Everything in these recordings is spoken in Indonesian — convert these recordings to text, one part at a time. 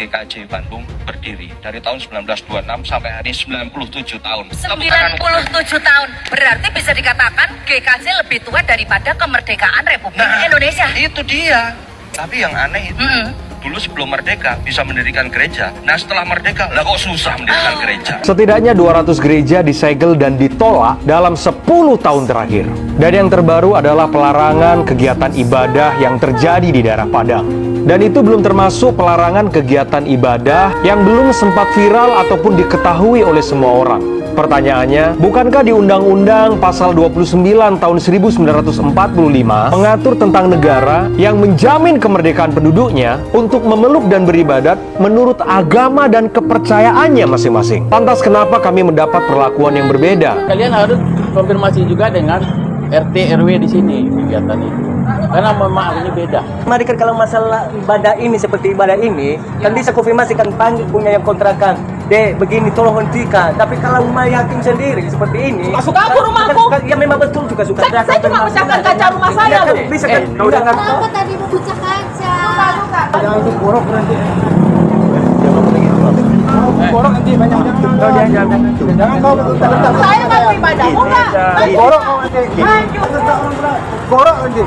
GKJ Bandung berdiri dari tahun 1926 sampai hari 97 tahun. 97 tahun, berarti bisa dikatakan GKJ lebih tua daripada kemerdekaan Republik Indonesia. Itu dia. Tapi yang aneh itu, dulu sebelum merdeka bisa mendirikan gereja. Nah setelah merdeka, lah kok susah mendirikan gereja. Setidaknya 200 gereja disegel dan ditolak dalam 10 tahun terakhir. Dan yang terbaru adalah pelarangan kegiatan ibadah yang terjadi di daerah Padang. Dan itu belum termasuk pelarangan kegiatan ibadah yang belum sempat viral ataupun diketahui oleh semua orang. Pertanyaannya, bukankah di Undang-Undang Pasal 29 tahun 1945 mengatur tentang negara yang menjamin kemerdekaan penduduknya untuk memeluk dan beribadat menurut agama dan kepercayaannya masing-masing? Lantas kenapa kami mendapat perlakuan yang berbeda? Kalian harus konfirmasi juga dengan RT RW di sini kegiatan itu. Karena memang ini beda. Mari kan kalau masalah ibadah ini seperti ibadah ini, kan bisa konfirmasikan panggil punya yang kontrakan. Dek, begini tolong hentikan. Tapi kalau rumah yatim sendiri seperti ini, masuk aku rumahku. Ya memang betul juga suka. Saya cuma pecahkan kaca rumah saya loh. Bisa kan? Kau dengar? Kenapa tadi mau pecah kaca? Jangan itu borok nanti. Borok nanti banyak. Jangan kau bentar. Saya nggak mau ibadah, mau nggak? Borok kau nanti. Borok nanti.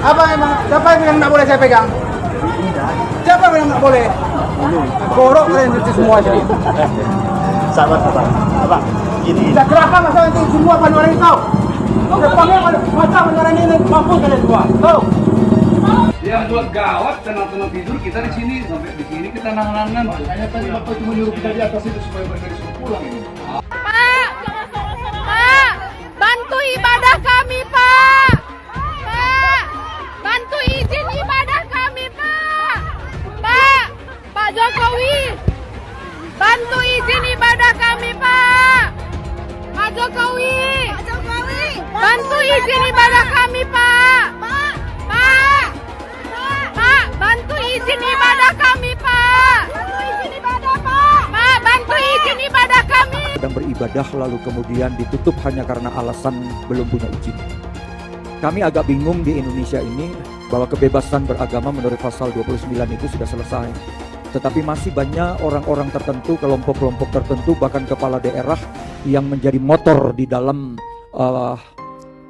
Apa emang? Siapa yang nggak boleh saya pegang? Siapa yang nggak boleh? Borok kalian itu semua sini. Sabar. Apa? Gini. Tidak kerahkan masa nanti semua panuran ini kau. Kau panggil masa panuran ini mampus kalian semua. Kau. Yang buat gawat tenang-tenang tidur kita di sini sampai di sini kita nangan-nangan. Makanya tadi Bapak cuma nyuruh kita di atas itu supaya mereka disuruh pulang ini. Pak, bantu ibadah kami, Pak. Pak, bantu izin ibadah kami, Pak. Pak Jokowi, bantu izin ibadah kami, Pak. Pak Jokowi, bantu izin ibadah kami, Pak. Pak, bantu izin ibadah kami, Pak. Pak, bantu izin ibadah kami. Sedang beribadah lalu kemudian ditutup hanya karena alasan belum punya izin. Kami agak bingung di Indonesia ini bahwa kebebasan beragama menurut pasal 29 itu sudah selesai. Tetapi masih banyak orang-orang tertentu, kelompok-kelompok tertentu, bahkan kepala daerah yang menjadi motor di dalam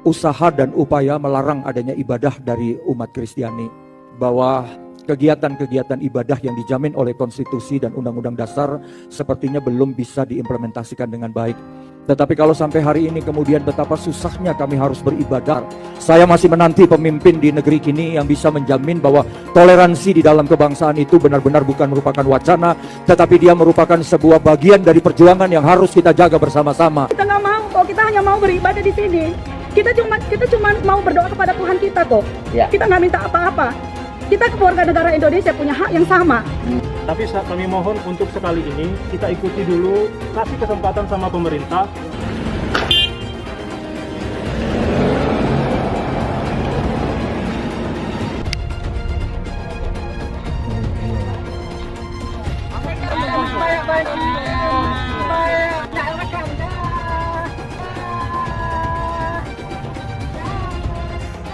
usaha dan upaya melarang adanya ibadah dari umat Kristiani. Bahwa kegiatan-kegiatan ibadah yang dijamin oleh konstitusi dan undang-undang dasar sepertinya belum bisa diimplementasikan dengan baik. Tetapi kalau sampai hari ini kemudian betapa susahnya kami harus beribadah. Saya masih menanti pemimpin di negeri ini yang bisa menjamin bahwa toleransi di dalam kebangsaan itu benar-benar bukan merupakan wacana, tetapi dia merupakan sebuah bagian dari perjuangan yang harus kita jaga bersama-sama. Kita nggak mau kok, kita hanya mau beribadah di sini. Kita cuma mau berdoa kepada Tuhan kita kok. Kita nggak minta apa-apa. Kita keluarga negara Indonesia punya hak yang sama. Tapi kami mohon untuk sekali ini kita ikuti dulu, kasih kesempatan sama pemerintah.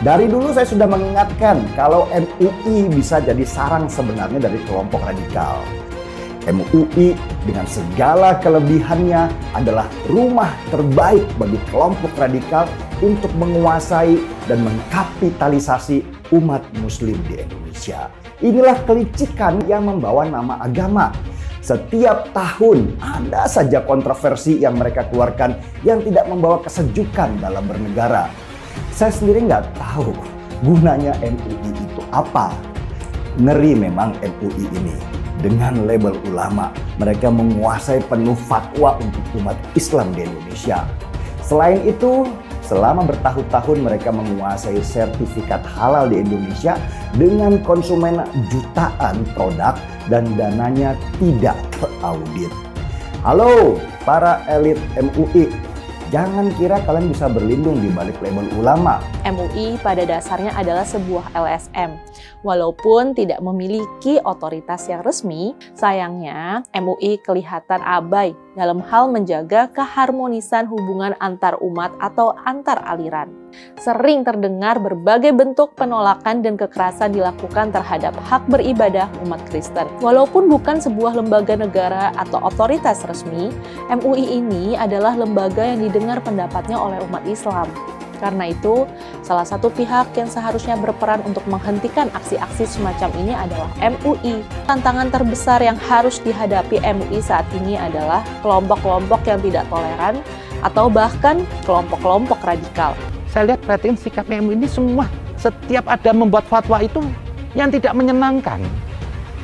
Dari dulu saya sudah mengingatkan kalau MUI bisa jadi sarang sebenarnya dari kelompok radikal. MUI dengan segala kelebihannya adalah rumah terbaik bagi kelompok radikal untuk menguasai dan mengkapitalisasi umat muslim di Indonesia. Inilah kelicikan yang membawa nama agama. Setiap tahun ada saja kontroversi yang mereka keluarkan yang tidak membawa kesejukan dalam bernegara. Saya sendiri nggak tahu gunanya MUI itu apa. Ngeri memang MUI ini. Dengan label ulama, mereka menguasai penuh fatwa untuk umat Islam di Indonesia. Selain itu, selama bertahun-tahun mereka menguasai sertifikat halal di Indonesia dengan konsumen jutaan produk dan dananya tidak teraudit. Halo para elit MUI. Jangan kira kalian bisa berlindung di balik label ulama. MUI pada dasarnya adalah sebuah LSM. Walaupun tidak memiliki otoritas yang resmi, sayangnya MUI kelihatan abai dalam hal menjaga keharmonisan hubungan antar umat atau antar aliran. Sering terdengar berbagai bentuk penolakan dan kekerasan dilakukan terhadap hak beribadah umat Kristen. Walaupun bukan sebuah lembaga negara atau otoritas resmi, MUI ini adalah lembaga yang didengar pendapatnya oleh umat Islam. Karena itu, salah satu pihak yang seharusnya berperan untuk menghentikan aksi-aksi semacam ini adalah MUI. Tantangan terbesar yang harus dihadapi MUI saat ini adalah kelompok-kelompok yang tidak toleran atau bahkan kelompok-kelompok radikal. Saya lihat perhatiin sikap MUI ini semua, setiap ada membuat fatwa itu yang tidak menyenangkan,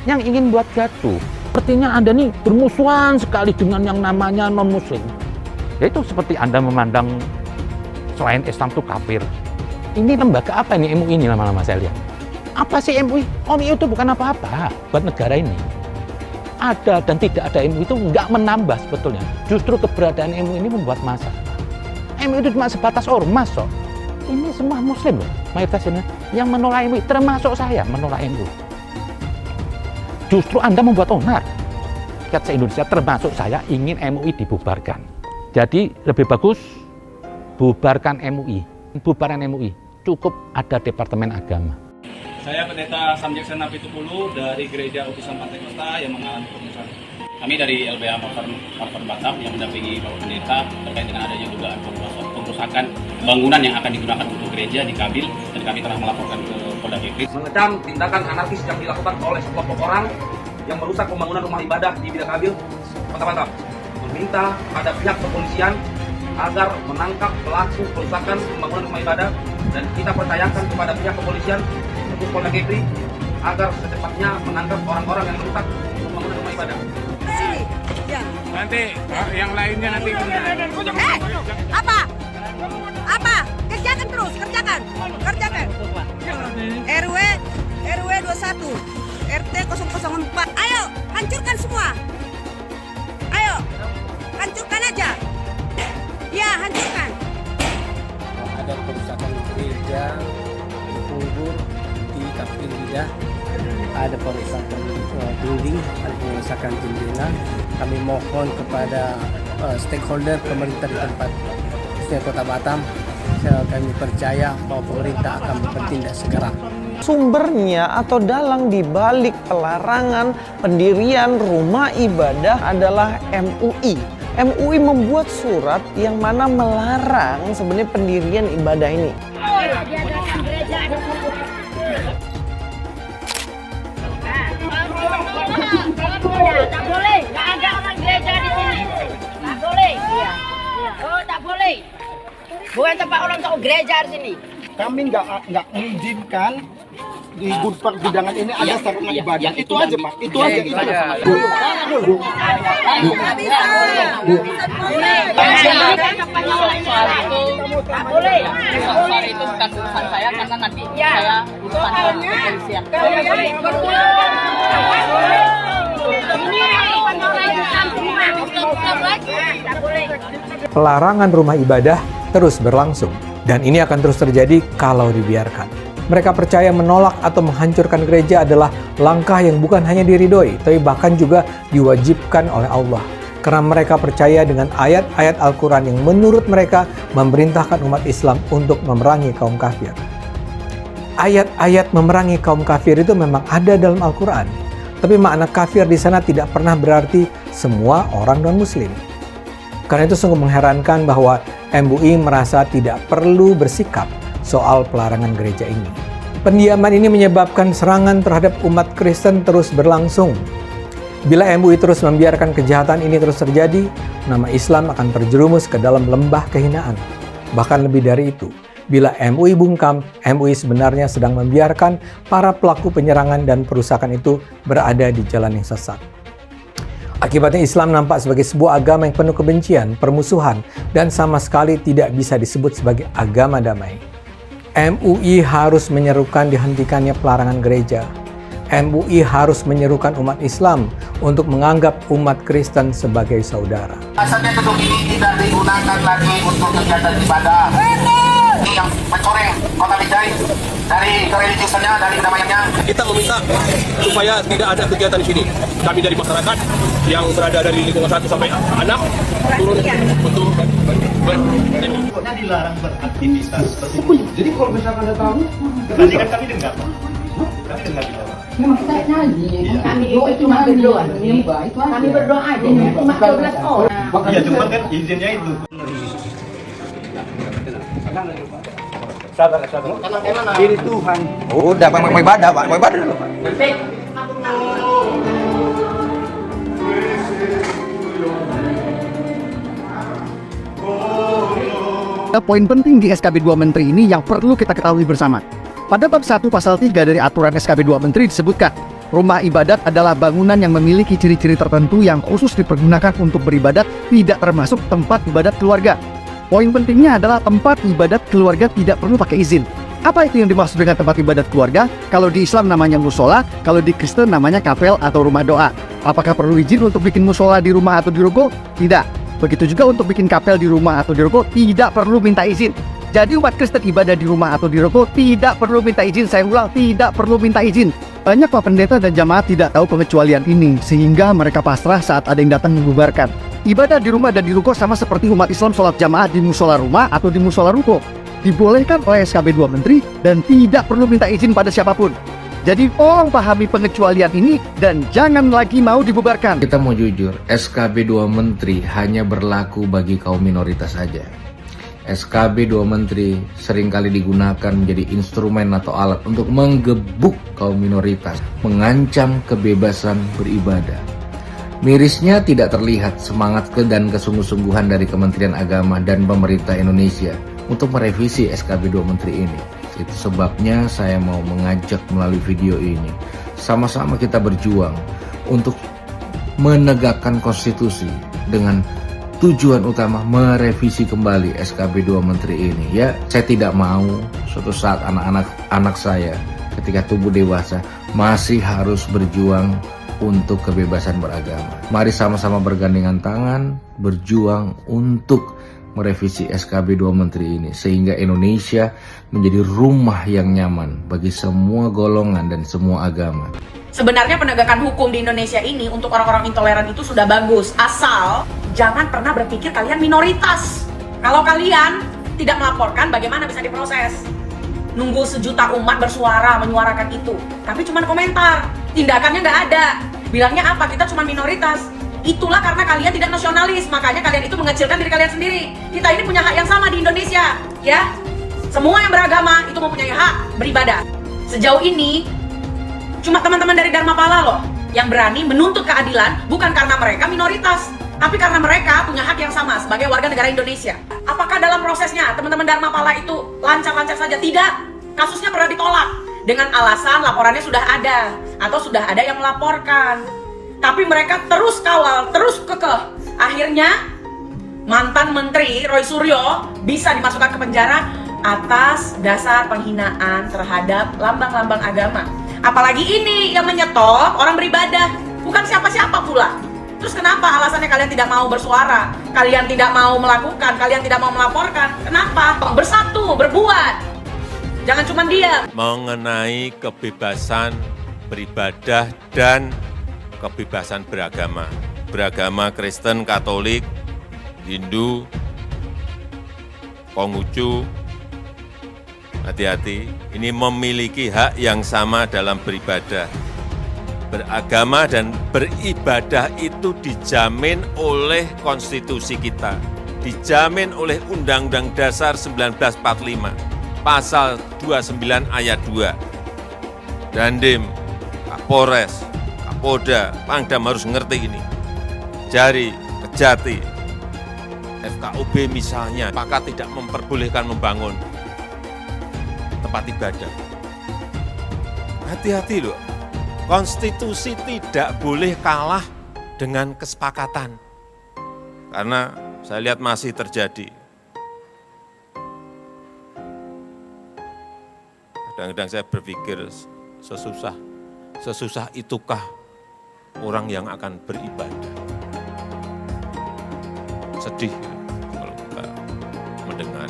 yang ingin buat gaduh. Sepertinya Anda nih bermusuhan sekali dengan yang namanya non-muslim. Yaitu seperti Anda memandang selain Islam itu kafir. Ini lembaga apa ini MUI ini lama-lama saya lihat? Apa sih MUI? MUI itu bukan apa-apa buat negara ini. Ada dan tidak ada MUI itu nggak menambah sebetulnya. Justru keberadaan MUI ini membuat masalah. MUI itu cuma sebatas ormas kok. Ini semua muslim loh, mayoritas ini yang menolak MUI, termasuk saya menolak MUI. Justru Anda membuat onar. Rakyat se-Indonesia termasuk saya ingin MUI dibubarkan. Jadi lebih bagus bubarkan MUI. Bubaran MUI cukup ada Departemen Agama. Saya Pendeta Samjek Senap Pitupulu dari Gereja Utusan Pantai Kota yang mengalami perusahaan. Kami dari LBH Marfan Batam yang mendampingi Bapak Pendeta terkait dengan adanya dugaan pengrusakan bangunan yang akan digunakan untuk gereja di Kabil, dan kami telah melaporkan ke Polda Kepri. Mengecam tindakan anarkis yang dilakukan oleh sekelompok orang yang merusak pembangunan rumah ibadah di Bida Kabil, Kota Batam. Meminta pada pihak kepolisian agar menangkap pelaku perusakan pembangunan rumah ibadah, dan kita percayakan kepada pihak kepolisian khusus Polda Kepri agar secepatnya menangkap orang-orang yang merusak pembangunan rumah ibadah. Nanti yang lainnya nanti. Apa? Apa? Kerjakan terus, kerjakan. RW 21, RT 004. Ayo, hancurkan semua. Ayo, hancurkan aja. Ya, hancurkan. Ada perusakan gereja di Punggul, di Kapil Bida, ada perusakan building, ada perusakan jendela. Kami mohon kepada stakeholder pemerintah di tempat, khususnya Kota Batam, kami percaya bahwa pemerintah akan bertindak segera. Sumbernya atau dalang di balik pelarangan pendirian rumah ibadah adalah MUI. MUI membuat surat yang mana melarang sebenarnya pendirian ibadah ini. Tak boleh, nggak ada orang gereja di sini. Tak boleh. Oh, tak boleh. Bukan tempat orang tahu gereja di sini. Kami nggak mengizinkan di Gudpak Gudangan ini ada sarana ibadah. Itu aja, Pak. Itu aja. Tak boleh. Soal itu bukan urusan saya karena nanti saya urusan kepolisian. Pelarangan rumah ibadah terus berlangsung, dan ini akan terus terjadi kalau dibiarkan. Mereka percaya menolak atau menghancurkan gereja adalah langkah yang bukan hanya diridhoi, tapi bahkan juga diwajibkan oleh Allah. Karena mereka percaya dengan ayat-ayat Al-Quran yang menurut mereka memerintahkan umat Islam untuk memerangi kaum kafir. Ayat-ayat memerangi kaum kafir itu memang ada dalam Al-Quran, tapi makna kafir di sana tidak pernah berarti semua orang non-muslim. Karena itu sungguh mengherankan bahwa MUI merasa tidak perlu bersikap soal pelarangan gereja ini. Pendiaman ini menyebabkan serangan terhadap umat Kristen terus berlangsung. Bila MUI terus membiarkan kejahatan ini terus terjadi, nama Islam akan terjerumus ke dalam lembah kehinaan. Bahkan lebih dari itu, bila MUI bungkam, MUI sebenarnya sedang membiarkan para pelaku penyerangan dan perusakan itu berada di jalan yang sesat. Akibatnya Islam nampak sebagai sebuah agama yang penuh kebencian, permusuhan, dan sama sekali tidak bisa disebut sebagai agama damai. MUI harus menyerukan dihentikannya pelarangan gereja. MUI harus menyerukan umat Islam untuk menganggap umat Kristen sebagai saudara. Asalnya gedung ini tidak digunakan lagi untuk kegiatan ibadah. Ini yang mencoreng Kota Bidai. dari kereligiusannya, dari kedamaiannya. Kita meminta supaya tidak ada kegiatan di sini. Kami dari masyarakat yang berada dari lingkungan 1 sampai 6 turun untuk pokoknya dilarang beraktivitas. Jadi kalau misalkan ada tamu, tadi kan kami dengar. Kami dengar di bawah. Kami cuma berdoa, kami berdoa aja, cuma 12 orang. Iya, cuma kan izinnya itu. Sabar. Diri Tuhan. Udah, mau ibadah, Pak. Mau ibadah dulu, Pak. Poin penting di SKB 2 Menteri ini yang perlu kita ketahui bersama. Pada bab 1 pasal 3 dari aturan SKB 2 Menteri disebutkan, rumah ibadat adalah bangunan yang memiliki ciri-ciri tertentu yang khusus dipergunakan untuk beribadat, tidak termasuk tempat ibadat keluarga. Poin pentingnya adalah tempat ibadat keluarga tidak perlu pakai izin. Apa itu yang dimaksud dengan tempat ibadat keluarga? Kalau di Islam namanya musola, kalau di Kristen namanya kapel atau rumah doa. Apakah perlu izin untuk bikin musola di rumah atau di ruko? Tidak. Begitu juga untuk bikin kapel di rumah atau di ruko, tidak perlu minta izin. Jadi umat Kristen ibadah di rumah atau di ruko tidak perlu minta izin. Saya ulang, tidak perlu minta izin. Banyak Pak Pendeta dan jamaah tidak tahu pengecualian ini, sehingga mereka pasrah saat ada yang datang membubarkan. Ibadah di rumah dan di ruko sama seperti umat Islam sholat jamaah di musola rumah atau di musola ruko. Dibolehkan oleh SKB 2 Menteri dan tidak perlu minta izin pada siapapun. Jadi tolong pahami pengecualian ini dan jangan lagi mau dibubarkan. Kita mau jujur, SKB 2 Menteri hanya berlaku bagi kaum minoritas saja. SKB 2 Menteri seringkali digunakan menjadi instrumen atau alat untuk menggebuk kaum minoritas, mengancam kebebasan beribadah. Mirisnya tidak terlihat semangat dan kesungguh-sungguhan dari Kementerian Agama dan pemerintah Indonesia untuk merevisi SKB 2 Menteri ini. Itu sebabnya saya mau mengajak melalui video ini, sama-sama kita berjuang untuk menegakkan konstitusi dengan tujuan utama merevisi kembali SKB 2 Menteri ini. Ya, saya tidak mau suatu saat anak saya ketika tumbuh dewasa masih harus berjuang untuk kebebasan beragama. Mari sama-sama bergandengan tangan, berjuang untuk merevisi SKB 2 Menteri ini sehingga Indonesia menjadi rumah yang nyaman bagi semua golongan dan semua agama. Sebenarnya penegakan hukum di Indonesia ini untuk orang-orang intoleran itu sudah bagus, asal jangan pernah berpikir kalian minoritas. Kalau kalian tidak melaporkan, bagaimana bisa diproses? Nunggu sejuta umat bersuara menyuarakan itu, tapi cuma komentar, tindakannya nggak ada. Bilangnya apa? Kita cuma minoritas. Itulah karena kalian tidak nasionalis, makanya kalian itu mengecilkan diri kalian sendiri. Kita ini punya hak yang sama di Indonesia, ya. Semua yang beragama itu mempunyai hak beribadah. Sejauh ini cuma teman-teman dari Dharmapala loh yang berani menuntut keadilan, bukan karena mereka minoritas, tapi karena mereka punya hak yang sama sebagai warga negara Indonesia. Apakah dalam prosesnya teman-teman Dharmapala itu lancar-lancar saja? Tidak. Kasusnya pernah ditolak dengan alasan laporannya sudah ada atau sudah ada yang melaporkan. Tapi mereka terus kawal, terus kekeh. Akhirnya mantan Menteri Roy Suryo bisa dimasukkan ke penjara atas dasar penghinaan terhadap lambang-lambang agama. Apalagi ini yang menyetop orang beribadah, bukan siapa-siapa pula. Terus kenapa alasannya kalian tidak mau bersuara? Kalian tidak mau melakukan, kalian tidak mau melaporkan? Kenapa? Bersatu, berbuat. Jangan cuma diam. Mengenai kebebasan beribadah dan kebebasan beragama. Beragama Kristen, Katolik, Hindu, Konghucu, hati-hati, ini memiliki hak yang sama dalam beribadah. Beragama dan beribadah itu dijamin oleh konstitusi kita, dijamin oleh Undang-Undang Dasar 1945, Pasal 29 ayat 2. Dandim, Kapolres, Kapolda, Pangdam harus ngerti ini. Jari, Kejati, FKUB misalnya, apakah tidak memperbolehkan membangun tempat ibadah? Hati-hati loh. Konstitusi tidak boleh kalah dengan kesepakatan. Karena saya lihat masih terjadi. Kadang-kadang saya berpikir sesusah itukah orang yang akan beribadah. Sedih kalau kita mendengar.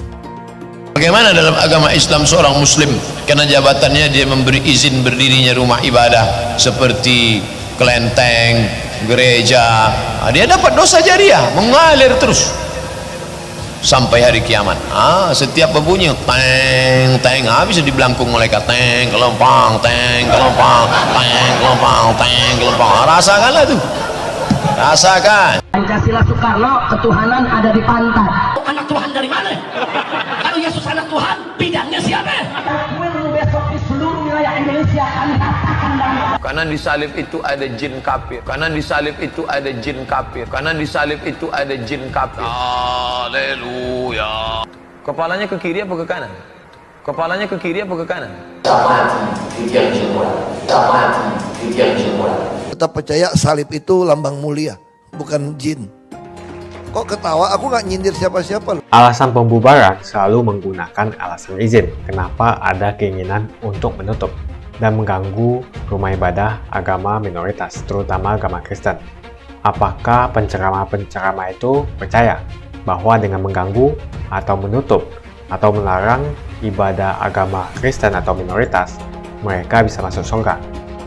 Bagaimana dalam agama Islam seorang muslim karena jabatannya dia memberi izin berdirinya rumah ibadah seperti kelenteng, gereja, dia dapat dosa jariah mengalir terus sampai hari kiamat. Setiap berbunyi teng teng, bisa dibelangkung malaikat, teng kelompang, teng kelompang, teng kelompang, teng kelompang. Rasakanlah tuh, rasakan. Pancasila Soekarno, ketuhanan ada di pantat. Anak Tuhan dari mana? Kalau Yesus anak Tuhan, bidangnya siapa? Besok di seluruh wilayah Indonesia kami katakan Karena di salib itu ada jin kafir. Karena di salib itu ada jin kafir. Karena di salib itu ada jin kafir. Haleluya. Kepalanya ke kiri apa ke kanan? Kepalanya ke kiri apa ke kanan? Tetap percaya salib itu lambang mulia, bukan jin. Kok ketawa? Aku nggak nyindir siapa-siapa. Alasan pembubaran selalu menggunakan alasan izin. Kenapa ada keinginan untuk menutup dan mengganggu rumah ibadah agama minoritas, terutama agama Kristen. Apakah penceramah-penceramah itu percaya bahwa dengan mengganggu atau menutup atau melarang ibadah agama Kristen atau minoritas, mereka bisa masuk surga?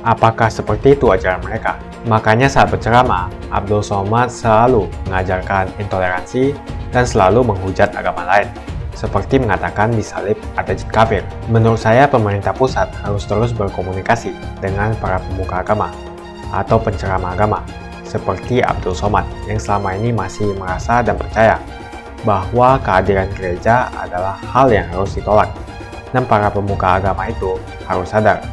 Apakah seperti itu ajaran mereka? Makanya saat berceramah, Abdul Somad selalu mengajarkan intoleransi dan selalu menghujat agama lain, seperti mengatakan di salib ada jin kafir. Menurut saya, pemerintah pusat harus terus berkomunikasi dengan para pemuka agama atau penceramah agama, seperti Abdul Somad yang selama ini masih merasa dan percaya bahwa kehadiran gereja adalah hal yang harus ditolak. Dan para pemuka agama itu harus sadar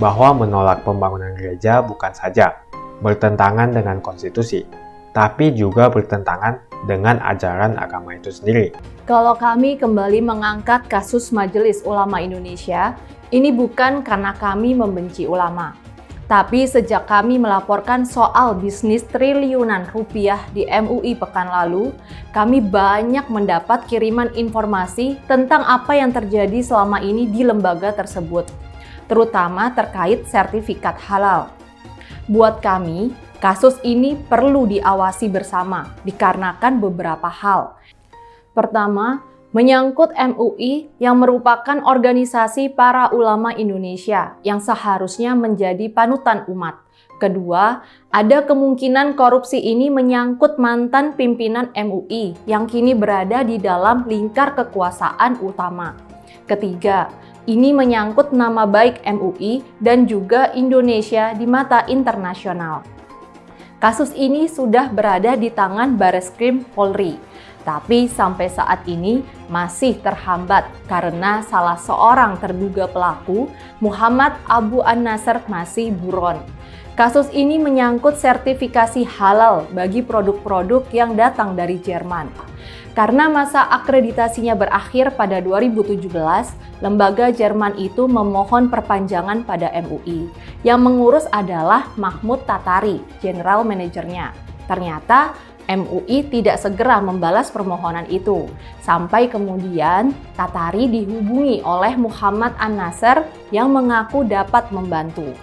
bahwa menolak pembangunan gereja bukan saja bertentangan dengan konstitusi, tapi juga bertentangan dengan ajaran agama itu sendiri. Kalau kami kembali mengangkat kasus Majelis Ulama Indonesia, ini bukan karena kami membenci ulama, tapi sejak kami melaporkan soal bisnis triliunan rupiah di MUI pekan lalu, kami banyak mendapat kiriman informasi tentang apa yang terjadi selama ini di lembaga tersebut, terutama terkait sertifikat halal. Buat kami, kasus ini perlu diawasi bersama dikarenakan beberapa hal. Pertama, menyangkut MUI yang merupakan organisasi para ulama Indonesia yang seharusnya menjadi panutan umat. Kedua, ada kemungkinan korupsi ini menyangkut mantan pimpinan MUI yang kini berada di dalam lingkar kekuasaan utama. Ketiga, ini menyangkut nama baik MUI dan juga Indonesia di mata internasional. Kasus ini sudah berada di tangan Bareskrim Polri, tapi sampai saat ini masih terhambat karena salah seorang terduga pelaku, Muhammad Abu An-Nasr, masih buron. Kasus ini menyangkut sertifikasi halal bagi produk-produk yang datang dari Jerman. Karena masa akreditasinya berakhir pada 2017, lembaga Jerman itu memohon perpanjangan pada MUI. Yang mengurus adalah Mahmud Tatari, general manajernya. Ternyata MUI tidak segera membalas permohonan itu. Sampai kemudian Tatari dihubungi oleh Muhammad An-Nasr yang mengaku dapat membantu.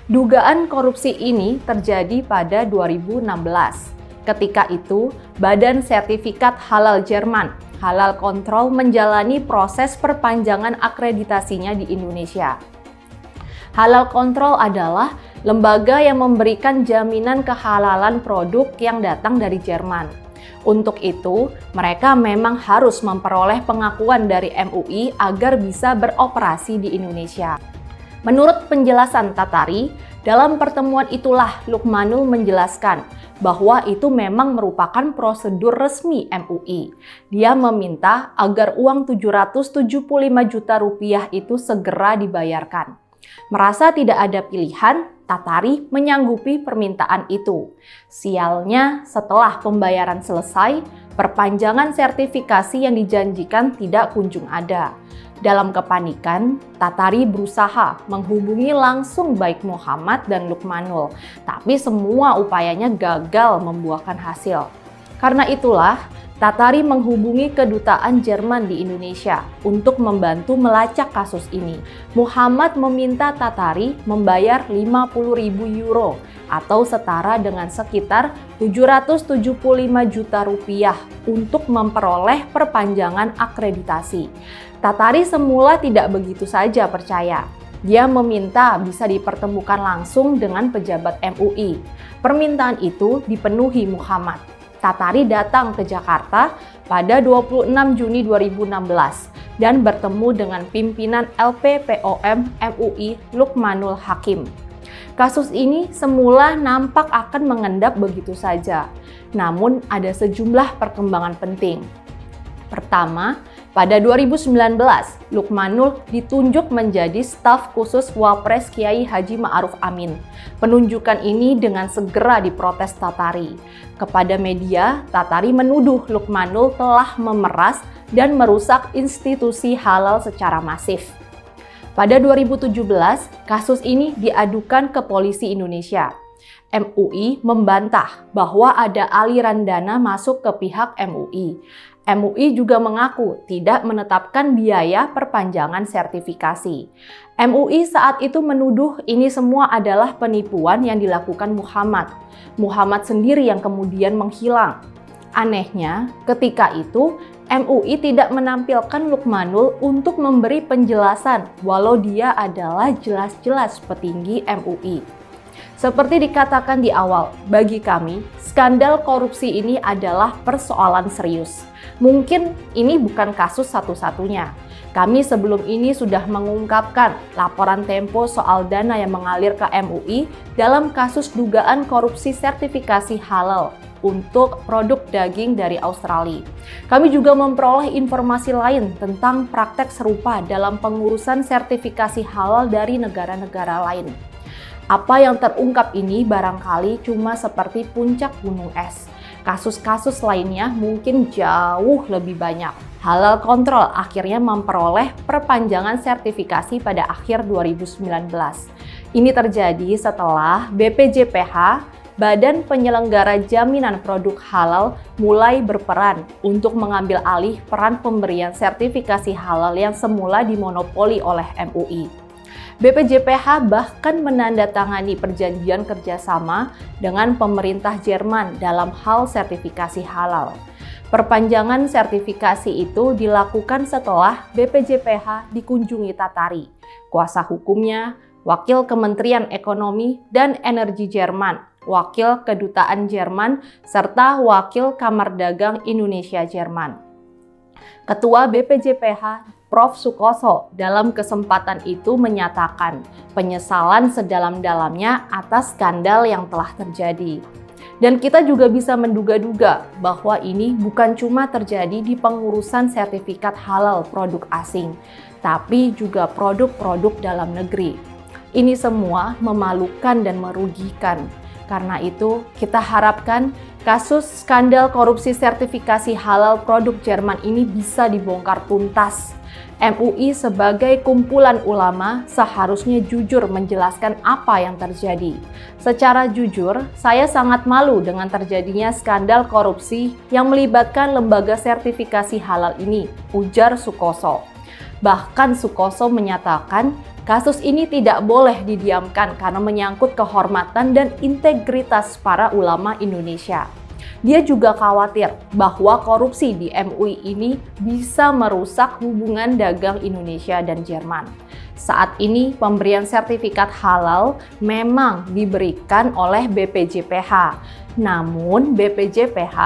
Dugaan korupsi ini terjadi pada 2016. Ketika itu, Badan Sertifikat Halal Jerman, Halal Control, menjalani proses perpanjangan akreditasinya di Indonesia. Halal Control adalah lembaga yang memberikan jaminan kehalalan produk yang datang dari Jerman. Untuk itu, mereka memang harus memperoleh pengakuan dari MUI agar bisa beroperasi di Indonesia. Menurut penjelasan Tatari, dalam pertemuan itulah Lukmanul menjelaskan bahwa itu memang merupakan prosedur resmi MUI. Dia meminta agar uang 775 juta rupiah itu segera dibayarkan. Merasa tidak ada pilihan, Tatari menyanggupi permintaan itu. Sialnya, setelah pembayaran selesai, perpanjangan sertifikasi yang dijanjikan tidak kunjung ada. Dalam kepanikan, Tatari berusaha menghubungi langsung baik Muhammad dan Lukmanul, tapi semua upayanya gagal membuahkan hasil. Karena itulah, Tatari menghubungi kedutaan Jerman di Indonesia untuk membantu melacak kasus ini. Muhammad meminta Tatari membayar 50.000 euro atau setara dengan sekitar 775 juta rupiah untuk memperoleh perpanjangan akreditasi. Tatari semula tidak begitu saja percaya. Dia meminta bisa dipertemukan langsung dengan pejabat MUI. Permintaan itu dipenuhi Muhammad. Tatari datang ke Jakarta pada 26 Juni 2016 dan bertemu dengan pimpinan LPPOM MUI Lukmanul Hakim. Kasus ini semula nampak akan mengendap begitu saja, namun ada sejumlah perkembangan penting. Pertama, pada 2019, Lukmanul ditunjuk menjadi staf khusus Wapres Kiai Haji Ma'ruf Amin. Penunjukan ini dengan segera diprotes Tatari. Kepada media, Tatari menuduh Lukmanul telah memeras dan merusak institusi halal secara masif. Pada 2017, kasus ini diadukan ke Polisi Indonesia. MUI membantah bahwa ada aliran dana masuk ke pihak MUI. MUI juga mengaku tidak menetapkan biaya perpanjangan sertifikasi. MUI saat itu menuduh ini semua adalah penipuan yang dilakukan Muhammad. Muhammad sendiri yang kemudian menghilang. Anehnya, ketika itu MUI tidak menampilkan Lukmanul untuk memberi penjelasan walau dia adalah jelas-jelas petinggi MUI. Seperti dikatakan di awal, bagi kami, skandal korupsi ini adalah persoalan serius. Mungkin ini bukan kasus satu-satunya. Kami sebelum ini sudah mengungkapkan laporan Tempo soal dana yang mengalir ke MUI dalam kasus dugaan korupsi sertifikasi halal untuk produk daging dari Australia. Kami juga memperoleh informasi lain tentang praktek serupa dalam pengurusan sertifikasi halal dari negara-negara lain. Apa yang terungkap ini barangkali cuma seperti puncak gunung es. Kasus-kasus lainnya mungkin jauh lebih banyak. Halal Control akhirnya memperoleh perpanjangan sertifikasi pada akhir 2019. Ini terjadi setelah BPJPH, Badan Penyelenggara Jaminan Produk Halal, mulai berperan untuk mengambil alih peran pemberian sertifikasi halal yang semula dimonopoli oleh MUI. BPJPH bahkan menandatangani perjanjian kerjasama dengan pemerintah Jerman dalam hal sertifikasi halal. Perpanjangan sertifikasi itu dilakukan setelah BPJPH dikunjungi Tatari, kuasa hukumnya, Wakil Kementerian Ekonomi dan Energi Jerman, Wakil Kedutaan Jerman, serta Wakil Kamar Dagang Indonesia Jerman. Ketua BPJPH Prof. Sukoso dalam kesempatan itu menyatakan penyesalan sedalam-dalamnya atas skandal yang telah terjadi. Dan kita juga bisa menduga-duga bahwa ini bukan cuma terjadi di pengurusan sertifikat halal produk asing, tapi juga produk-produk dalam negeri. Ini semua memalukan dan merugikan. Karena itu, kita harapkan kasus skandal korupsi sertifikasi halal produk Jerman ini bisa dibongkar tuntas. MUI sebagai kumpulan ulama seharusnya jujur menjelaskan apa yang terjadi. Secara jujur, saya sangat malu dengan terjadinya skandal korupsi yang melibatkan lembaga sertifikasi halal ini, ujar Sukoso. Bahkan Sukoso menyatakan kasus ini tidak boleh didiamkan karena menyangkut kehormatan dan integritas para ulama Indonesia. Dia juga khawatir bahwa korupsi di MUI ini bisa merusak hubungan dagang Indonesia dan Jerman. Saat ini pemberian sertifikat halal memang diberikan oleh BPJPH. Namun BPJPH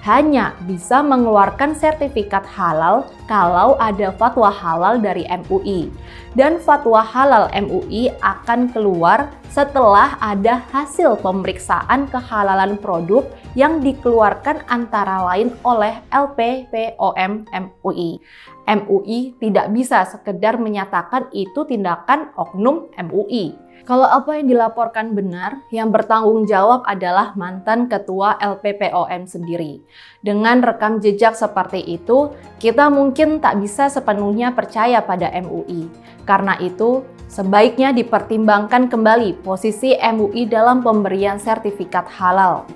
hanya bisa mengeluarkan sertifikat halal kalau ada fatwa halal dari MUI. Dan fatwa halal MUI akan keluar setelah ada hasil pemeriksaan kehalalan produk yang dikeluarkan antara lain oleh LPPOM MUI. MUI tidak bisa sekedar menyatakan itu tindakan oknum MUI. Kalau apa yang dilaporkan benar, yang bertanggung jawab adalah mantan ketua LPPOM sendiri. Dengan rekam jejak seperti itu, kita mungkin tak bisa sepenuhnya percaya pada MUI. Karena itu, sebaiknya dipertimbangkan kembali posisi MUI dalam pemberian sertifikat halal.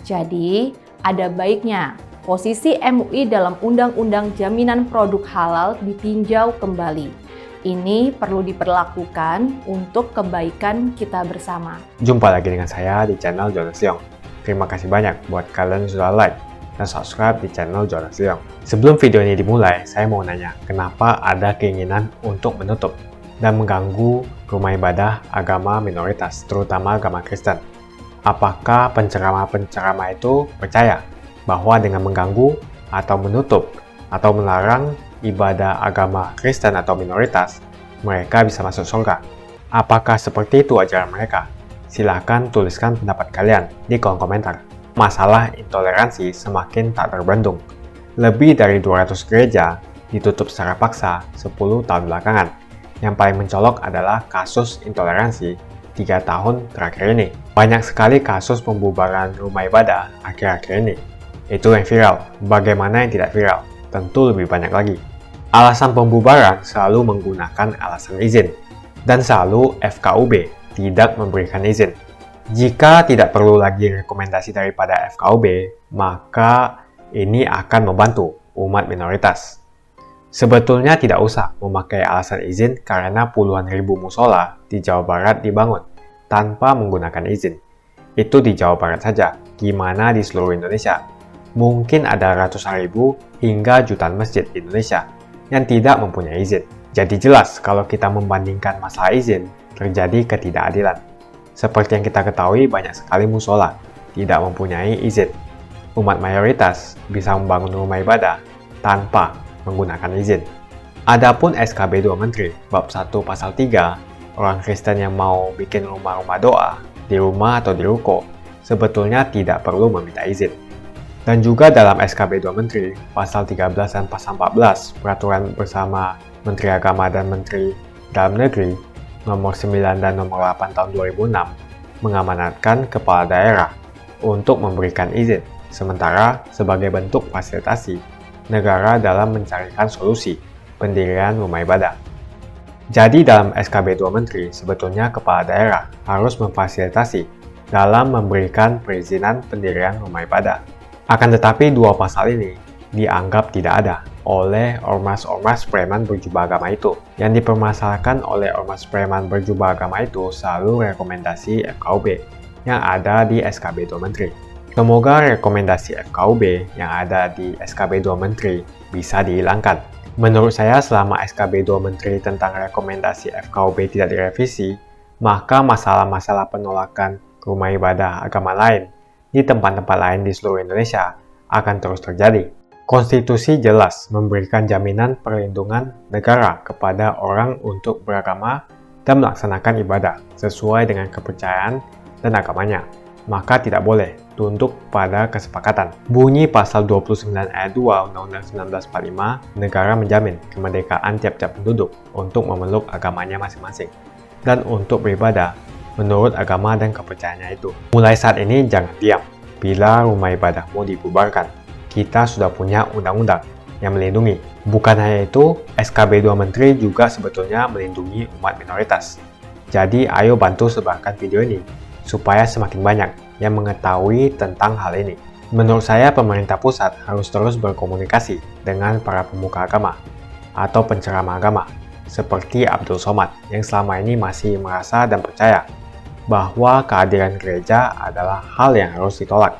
Jadi, ada baiknya posisi MUI dalam Undang-Undang Jaminan Produk Halal ditinjau kembali. Ini perlu diperlakukan untuk kebaikan kita bersama. Jumpa lagi dengan saya di channel Jonas Leong. Terima kasih banyak buat kalian yang sudah like, dan subscribe di channel Jonas Leong. Sebelum video ini dimulai, saya mau nanya, kenapa ada keinginan untuk menutup dan mengganggu rumah ibadah agama minoritas, terutama agama Kristen? Apakah penceramah-penceramah itu percaya bahwa dengan mengganggu atau menutup atau melarang ibadah agama Kristen atau minoritas, mereka bisa masuk surga? Apakah seperti itu ajaran mereka? Silahkan tuliskan pendapat kalian di kolom komentar. Masalah intoleransi semakin tak terbendung. Lebih dari 200 gereja ditutup secara paksa 10 tahun belakangan. Yang paling mencolok adalah kasus intoleransi 3 tahun terakhir ini. Banyak sekali kasus pembubaran rumah ibadah akhir-akhir ini. Itu yang viral. Bagaimana yang tidak viral? Tentu lebih banyak lagi. Alasan pembubaran selalu menggunakan alasan izin. Dan selalu FKUB tidak memberikan izin. Jika tidak perlu lagi rekomendasi daripada FKUB, maka ini akan membantu umat minoritas. Sebetulnya tidak usah memakai alasan izin karena puluhan ribu musola di Jawa Barat dibangun tanpa menggunakan izin. Itu di Jawa Barat saja, gimana di seluruh Indonesia? Mungkin ada ratusan ribu hingga jutaan masjid di Indonesia yang tidak mempunyai izin. Jadi jelas kalau kita membandingkan masalah izin, terjadi ketidakadilan. Seperti yang kita ketahui, banyak sekali musola tidak mempunyai izin. Umat mayoritas bisa membangun rumah ibadah tanpa menggunakan izin. Adapun SKB 2 Menteri, bab 1 pasal 3, orang Kristen yang mau bikin rumah-rumah doa di rumah atau di ruko, sebetulnya tidak perlu meminta izin. Dan juga dalam SKB 2 Menteri, pasal 13 dan pasal 14, peraturan bersama Menteri Agama dan Menteri Dalam Negeri, nomor 9 dan nomor 8 tahun 2006 mengamanatkan kepala daerah untuk memberikan izin, sementara sebagai bentuk fasilitasi negara dalam mencarikan solusi pendirian rumah ibadah. Jadi dalam SKB 2 Menteri, sebetulnya kepala daerah harus memfasilitasi dalam memberikan perizinan pendirian rumah ibadah. Akan tetapi dua pasal ini dianggap tidak ada oleh ormas-ormas preman berjubah agama itu. Yang dipermasalahkan oleh ormas preman berjubah agama itu selalu rekomendasi FKUB yang ada di SKB 2 Menteri. Semoga rekomendasi FKUB yang ada di SKB 2 Menteri bisa dihilangkan. Menurut saya selama SKB 2 Menteri tentang rekomendasi FKUB tidak direvisi, maka masalah-masalah penolakan rumah ibadah agama lain di tempat-tempat lain di seluruh Indonesia akan terus terjadi. Konstitusi jelas memberikan jaminan perlindungan negara kepada orang untuk beragama dan melaksanakan ibadah sesuai dengan kepercayaan dan agamanya, maka tidak boleh tunduk pada kesepakatan. Bunyi pasal 29 ayat 2 Undang-Undang 1945, negara menjamin kemerdekaan tiap-tiap penduduk untuk memeluk agamanya masing-masing dan untuk beribadah menurut agama dan kepercayaannya itu. Mulai saat ini jangan diam bila rumah ibadahmu dibubarkan. Kita sudah punya undang-undang yang melindungi. Bukan hanya itu, SKB 2 Menteri juga sebetulnya melindungi umat minoritas. Jadi ayo bantu sebarkan video ini supaya semakin banyak yang mengetahui tentang hal ini. Menurut saya pemerintah pusat harus terus berkomunikasi dengan para pemuka agama atau penceramah agama seperti Abdul Somad yang selama ini masih merasa dan percaya bahwa kehadiran gereja adalah hal yang harus ditolak.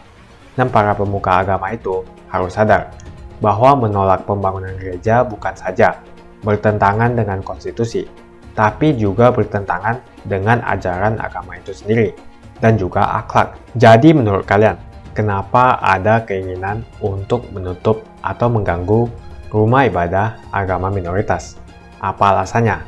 Dan para pemuka agama itu harus sadar bahwa menolak pembangunan gereja bukan saja bertentangan dengan konstitusi, tapi juga bertentangan dengan ajaran agama itu sendiri dan juga akhlak. Jadi menurut kalian, kenapa ada keinginan untuk menutup atau mengganggu rumah ibadah agama minoritas? Apa alasannya?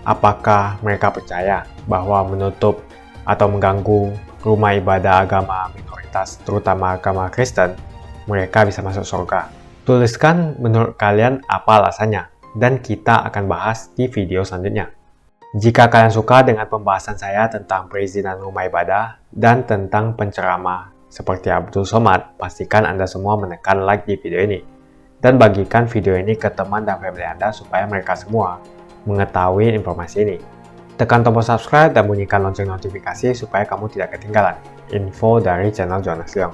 Apakah mereka percaya bahwa menutup atau mengganggu rumah ibadah agama minoritas, terutama agama Kristen, mereka bisa masuk surga? Tuliskan menurut kalian apa alasannya, dan kita akan bahas di video selanjutnya. Jika kalian suka dengan pembahasan saya tentang perizinan rumah ibadah dan tentang penceramah seperti Abdul Somad, pastikan Anda semua menekan like di video ini. Dan bagikan video ini ke teman dan family Anda supaya mereka semua mengetahui informasi ini. Tekan tombol subscribe dan bunyikan lonceng notifikasi supaya kamu tidak ketinggalan info dari channel Jonas Leong.